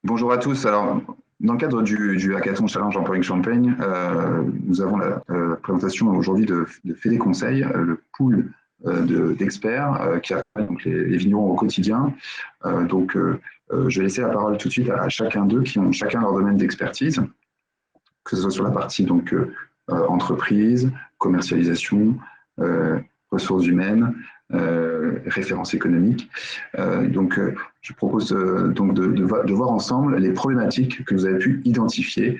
Bonjour à tous. Alors, dans le cadre du Hackathon Challenge Empowering Champagne, nous avons la présentation aujourd'hui de Fédé Conseil, le pool d'experts qui accompagnent donc les vignerons au quotidien. Je vais laisser la parole tout de suite à chacun d'eux qui ont chacun leur domaine d'expertise, que ce soit sur la partie entreprise, commercialisation, ressources humaines, références économiques. Je propose donc de voir ensemble les problématiques que vous avez pu identifier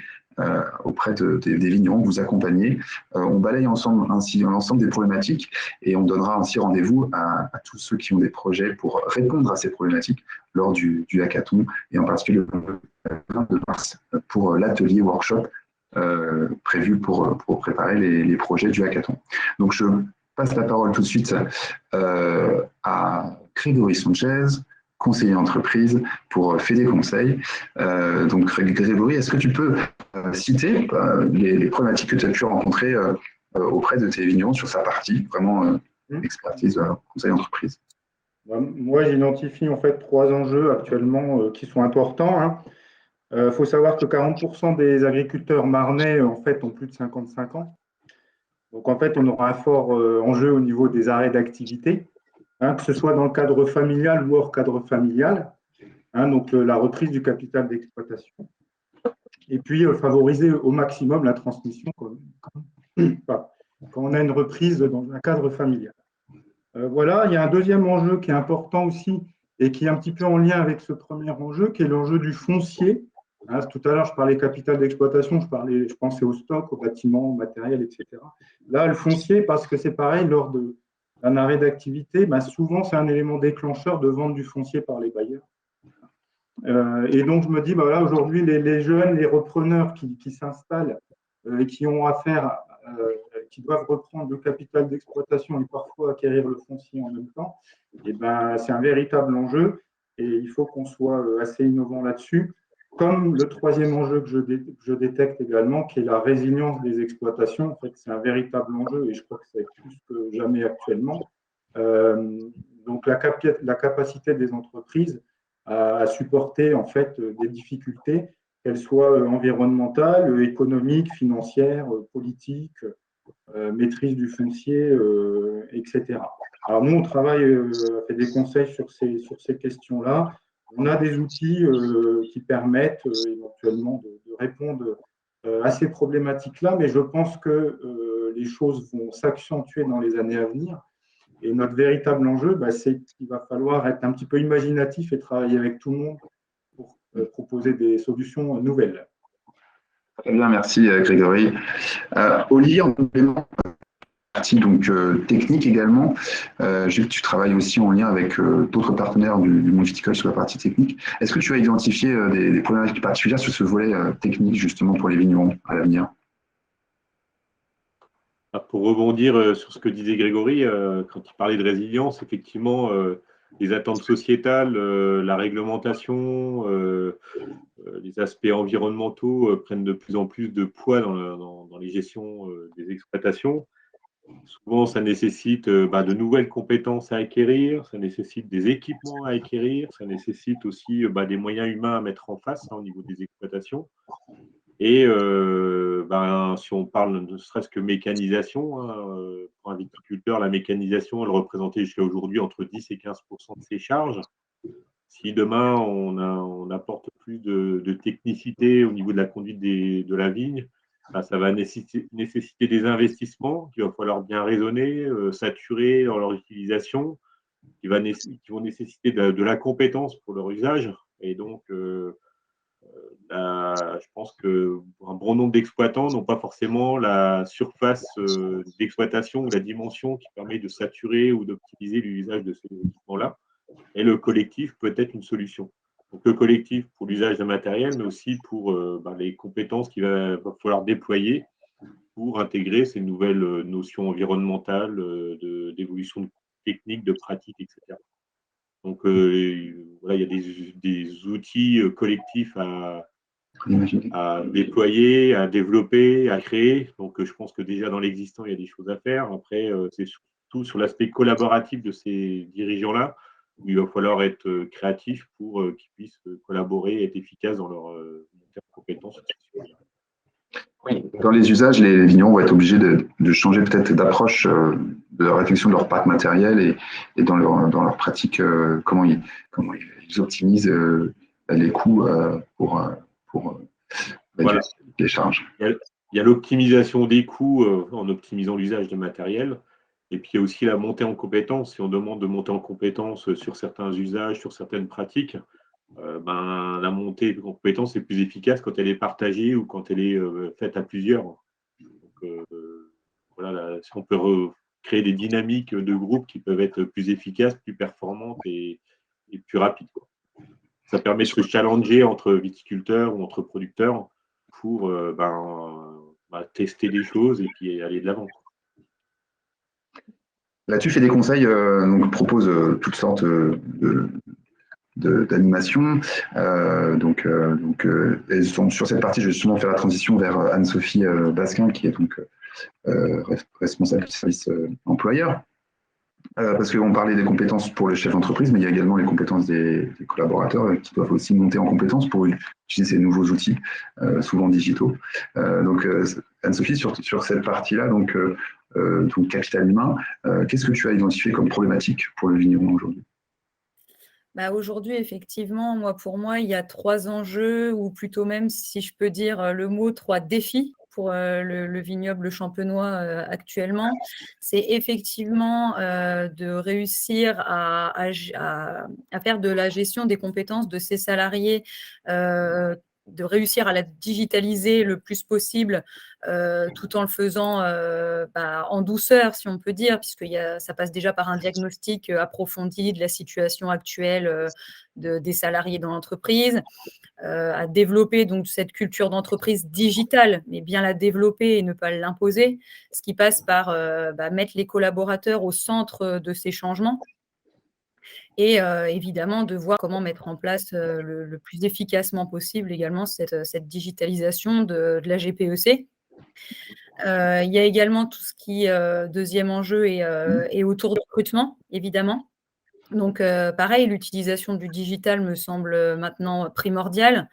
auprès des vignerons que vous accompagnez. On balaye ensemble ainsi l'ensemble des problématiques et on donnera ainsi rendez-vous à tous ceux qui ont des projets pour répondre à ces problématiques lors du hackathon et en particulier le 22 mars pour l'atelier workshop prévu pour préparer les projets du hackathon. Donc je passe la parole tout de suite à Grégory Sanchez, conseiller entreprise pour Fédé Conseil. Donc Grégory, est-ce que tu peux citer les problématiques que tu as pu rencontrer auprès de tes vignerons sur sa partie, vraiment expertise conseil entreprise? Moi, j'identifie en fait trois enjeux actuellement qui sont importants. Faut savoir que 40% des agriculteurs marnais en fait ont plus de 55 ans. Donc en fait, on aura un fort enjeu au niveau des arrêts d'activité, que ce soit dans le cadre familial ou hors cadre familial. Donc la reprise du capital d'exploitation. Et puis favoriser au maximum la transmission quand on a une reprise dans un cadre familial. Voilà, il y a un deuxième enjeu qui est important aussi et qui est un petit peu en lien avec ce premier enjeu, qui est l'enjeu du foncier. Tout à l'heure, je parlais capital d'exploitation, je pensais au stock, au bâtiment, au matériel, etc. Là, le foncier, parce que c'est pareil, lors d'un arrêt d'activité, souvent, c'est un élément déclencheur de vente du foncier par les bailleurs. Et donc, je me dis, voilà, aujourd'hui, les jeunes, les repreneurs qui s'installent et qui ont affaire qui doivent reprendre le capital d'exploitation et parfois acquérir le foncier en même temps, et c'est un véritable enjeu et il faut qu'on soit assez innovant là-dessus. Comme le troisième enjeu que je détecte également, qui est la résilience des exploitations. En fait, c'est un véritable enjeu et je crois que c'est plus que jamais actuellement. Donc, la capacité des entreprises à supporter en fait des difficultés, qu'elles soient environnementales, économiques, financières, politiques, maîtrise du foncier, etc. Alors nous, on travaille, fait des conseils sur ces questions-là. On a des outils qui permettent éventuellement de répondre à ces problématiques-là, mais je pense que les choses vont s'accentuer dans les années à venir. Et notre véritable enjeu, c'est qu'il va falloir être un petit peu imaginatif et travailler avec tout le monde pour proposer des solutions nouvelles. Très bien, merci Grégory. Olivier, en complément, partie technique également. J'ai vu que tu travailles aussi en lien avec d'autres partenaires du monde viticole sur la partie technique. Est-ce que tu as identifié des problématiques particulières sur ce volet technique justement pour les vignerons à l'avenir? Pour rebondir sur ce que disait Grégory, quand il parlait de résilience, effectivement, les attentes sociétales, la réglementation, les aspects environnementaux prennent de plus en plus de poids dans les gestions des exploitations. Souvent, ça nécessite de nouvelles compétences à acquérir, ça nécessite des équipements à acquérir, ça nécessite aussi des moyens humains à mettre en face au niveau des exploitations. Et si on parle ne serait-ce que mécanisation, pour un viticulteur, la mécanisation, elle représentait jusqu'à aujourd'hui entre 10 et 15% de ses charges. Si demain, on apporte plus de technicité au niveau de la conduite de la vigne, ça va nécessiter des investissements qu'il va falloir bien raisonner, saturer dans leur utilisation, qui vont nécessiter de la compétence pour leur usage. Et donc, je pense qu'un bon nombre d'exploitants n'ont pas forcément la surface d'exploitation ou la dimension qui permet de saturer ou d'optimiser l'usage de ces équipements-là. Et le collectif peut être une solution. Donc, le collectif pour l'usage de matériel, mais aussi pour les compétences qu'il va falloir déployer pour intégrer ces nouvelles notions environnementales, d'évolution technique, de pratique, etc. Donc, voilà, il y a des outils collectifs à déployer, à développer, à créer. Donc, je pense que déjà dans l'existant, il y a des choses à faire. Après, c'est surtout sur l'aspect collaboratif de ces dirigeants-là où il va falloir être créatif pour qu'ils puissent collaborer et être efficaces dans leur montée en compétences sur ces sujets. Oui. Dans les usages, les vignerons vont être obligés de changer peut-être d'approche de leur réflexion de leur parc matériel et dans leur pratique, comment ils optimisent les coûts pour réduire Voilà. les charges. Il y a l'optimisation des coûts en optimisant l'usage de matériel. Et puis, il y a aussi la montée en compétences. Si on demande de monter en compétences sur certains usages, sur certaines pratiques, la montée en compétences est plus efficace quand elle est partagée ou quand elle est faite à plusieurs. Donc, voilà, si on peut créer des dynamiques de groupe qui peuvent être plus efficaces, plus performantes et plus rapides, quoi. Ça permet de se challenger entre viticulteurs ou entre producteurs pour tester des choses et puis aller de l'avant. Là, tu fais des conseils, donc propose toutes sortes d'animations. Et sur cette partie, je vais justement faire la transition vers Anne-Sophie Basquin, qui est donc responsable du service employeur. Parce qu'on parlait des compétences pour le chef d'entreprise, mais il y a également les compétences des collaborateurs qui doivent aussi monter en compétences pour utiliser ces nouveaux outils, souvent digitaux. Anne-Sophie, sur cette partie-là, donc capital humain, qu'est-ce que tu as identifié comme problématique pour le vigneron aujourd'hui? Aujourd'hui, effectivement, pour moi, il y a 3 enjeux, ou plutôt même, si je peux dire le mot, 3 défis pour le vignoble champenois actuellement. C'est effectivement de réussir à faire de la gestion des compétences de ses salariés, de réussir à la digitaliser le plus possible, tout en le faisant en douceur, si on peut dire, puisque ça passe déjà par un diagnostic approfondi de la situation actuelle des salariés dans l'entreprise, à développer donc cette culture d'entreprise digitale, mais bien la développer et ne pas l'imposer, ce qui passe par mettre les collaborateurs au centre de ces changements. Et évidemment, de voir comment mettre en place le plus efficacement possible également cette digitalisation de la GPEC. Il y a également tout ce qui, deuxième enjeu, est autour du recrutement, évidemment. Donc, pareil, l'utilisation du digital me semble maintenant primordiale.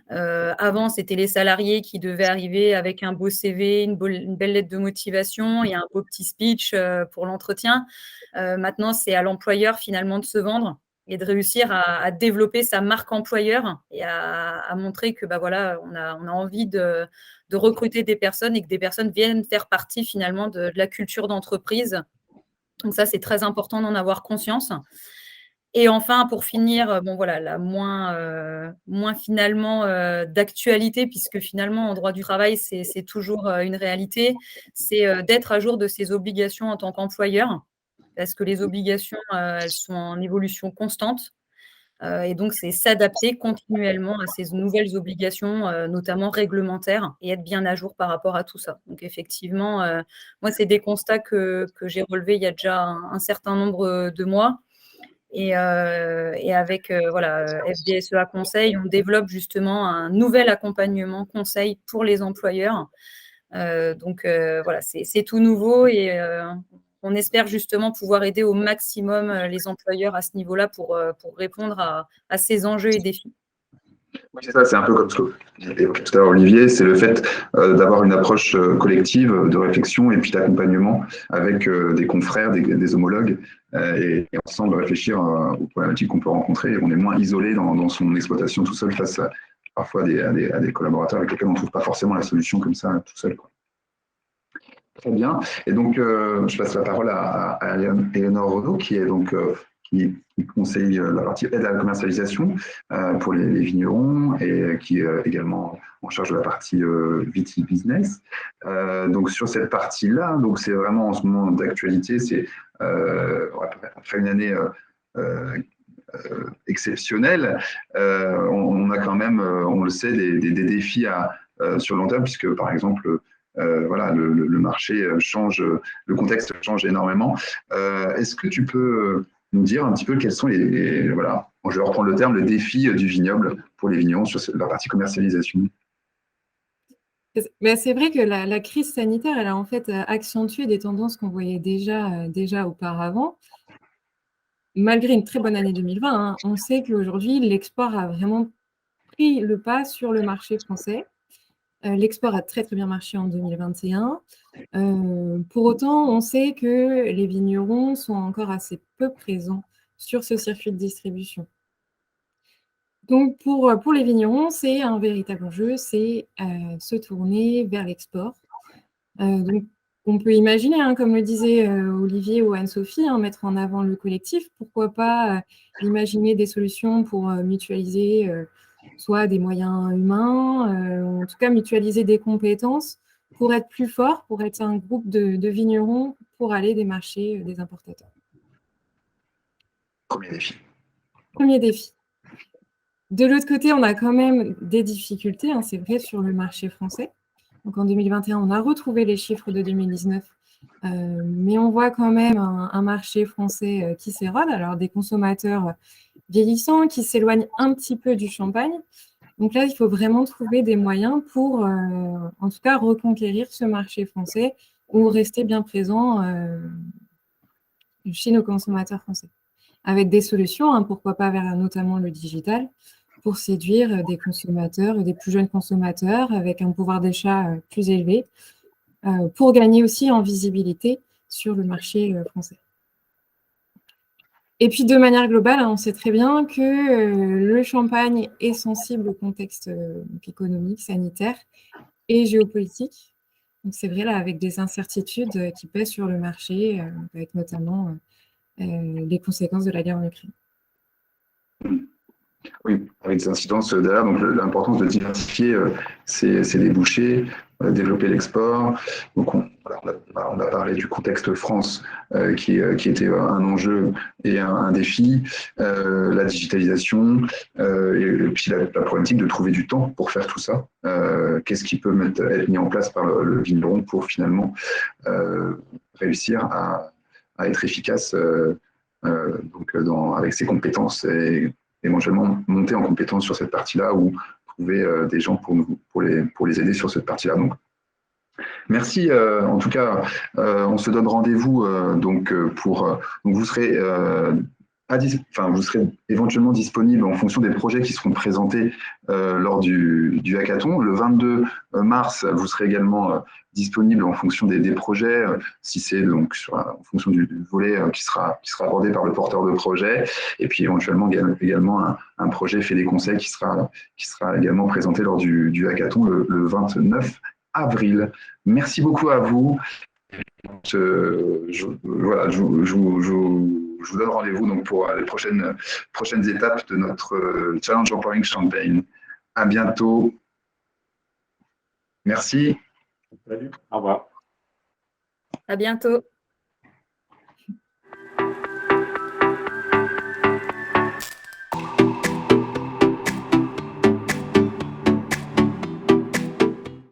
Avant, c'était les salariés qui devaient arriver avec un beau CV, une belle lettre de motivation et un beau petit speech pour l'entretien. Maintenant, c'est à l'employeur finalement de se vendre et de réussir à développer sa marque employeur et à montrer que on a envie de recruter des personnes et que des personnes viennent faire partie finalement de la culture d'entreprise. Donc ça, c'est très important d'en avoir conscience. Et enfin, pour finir, la moins finalement d'actualité, puisque finalement, en droit du travail, c'est toujours une réalité, c'est d'être à jour de ses obligations en tant qu'employeur, parce que les obligations, elles sont en évolution constante. Et donc, c'est s'adapter continuellement à ces nouvelles obligations, notamment réglementaires, et être bien à jour par rapport à tout ça. Donc, effectivement, moi, c'est des constats que j'ai relevés il y a déjà un certain nombre de mois. Et avec FDSEA Conseil, on développe justement un nouvel accompagnement conseil pour les employeurs. C'est tout nouveau et on espère justement pouvoir aider au maximum les employeurs à ce niveau-là pour répondre à ces enjeux et défis. Oui, c'est ça, c'est un peu comme ce que évoqué tout à l'heure, Olivier, c'est le fait d'avoir une approche collective de réflexion et puis d'accompagnement avec des confrères, des homologues, et ensemble réfléchir aux problématiques qu'on peut rencontrer. On est moins isolé dans son exploitation tout seul face parfois à des collaborateurs avec lesquels on ne trouve pas forcément la solution comme ça tout seul, quoi. Très bien. Et donc, je passe la parole à Éléonore Renaud, qui est donc qui conseille la partie aide à la commercialisation pour les vignerons et qui est également en charge de la partie Viti Business. Donc, sur cette partie-là, donc c'est vraiment en ce moment d'actualité, c'est après une année exceptionnelle, on a quand même, on le sait, des défis sur le long terme, puisque par exemple, le marché change, le contexte change énormément. Est-ce que tu peux nous dire un petit peu quels sont je vais reprendre le terme, le défi du vignoble pour les vignerons sur la partie commercialisation? C'est vrai que la crise sanitaire, elle a en fait accentué des tendances qu'on voyait déjà auparavant. malgré une très bonne année 2020, hein, on sait qu'aujourd'hui, l'export a vraiment pris le pas sur le marché français. L'export a très très bien marché en 2021. Pour autant, on sait que les vignerons sont encore assez peu présents sur ce circuit de distribution. Donc pour les vignerons, c'est un véritable enjeu, c'est se tourner vers l'export. Donc on peut imaginer, hein, comme le disait Olivier ou Anne-Sophie, hein, mettre en avant le collectif. Pourquoi pas imaginer des solutions pour mutualiser soit des moyens humains, en tout cas mutualiser des compétences pour être plus fort, pour être un groupe de vignerons pour aller démarcher des importateurs. Premier défi. Premier défi. De l'autre côté, on a quand même des difficultés, hein, c'est vrai, sur le marché français. Donc en 2021, on a retrouvé les chiffres de 2019, mais on voit quand même un marché français qui s'érode, alors des consommateurs vieillissants qui s'éloignent un petit peu du champagne. Donc là, il faut vraiment trouver des moyens pour, en tout cas, reconquérir ce marché français ou rester bien présent chez nos consommateurs français. Avec des solutions, hein, pourquoi pas vers notamment le digital, pour séduire des consommateurs, des plus jeunes consommateurs avec un pouvoir d'achat plus élevé, pour gagner aussi en visibilité sur le marché français. Et puis de manière globale, hein, on sait très bien que le champagne est sensible au contexte économique, sanitaire et géopolitique. Donc c'est vrai là avec des incertitudes qui pèsent sur le marché, avec notamment les conséquences de la guerre en Ukraine. Oui, avec des incidences derrière. Donc, l'importance de diversifier ces débouchés, développer l'export. Donc, on a parlé du contexte France qui était un enjeu et un défi, la digitalisation, et puis la problématique de trouver du temps pour faire tout ça. Qu'est-ce qui peut être mis en place par le vigneron pour finalement réussir à être efficace avec ses compétences et éventuellement monter en compétence sur cette partie-là ou trouver des gens pour les aider sur cette partie-là. Donc, merci. En tout cas, on se donne rendez-vous donc vous serez vous serez éventuellement disponible en fonction des projets qui seront présentés lors du hackathon. Le 22 mars, vous serez également disponible en fonction des projets, si c'est donc en fonction du volet qui sera abordé par le porteur de projet, et puis éventuellement également un projet fait des conseils qui sera également présenté lors du hackathon le 29 avril. Merci beaucoup à vous. Je vous donne rendez-vous donc pour les prochaines étapes de notre Challenge Empowering Champagne. À bientôt. Merci. Salut. Au revoir. À bientôt.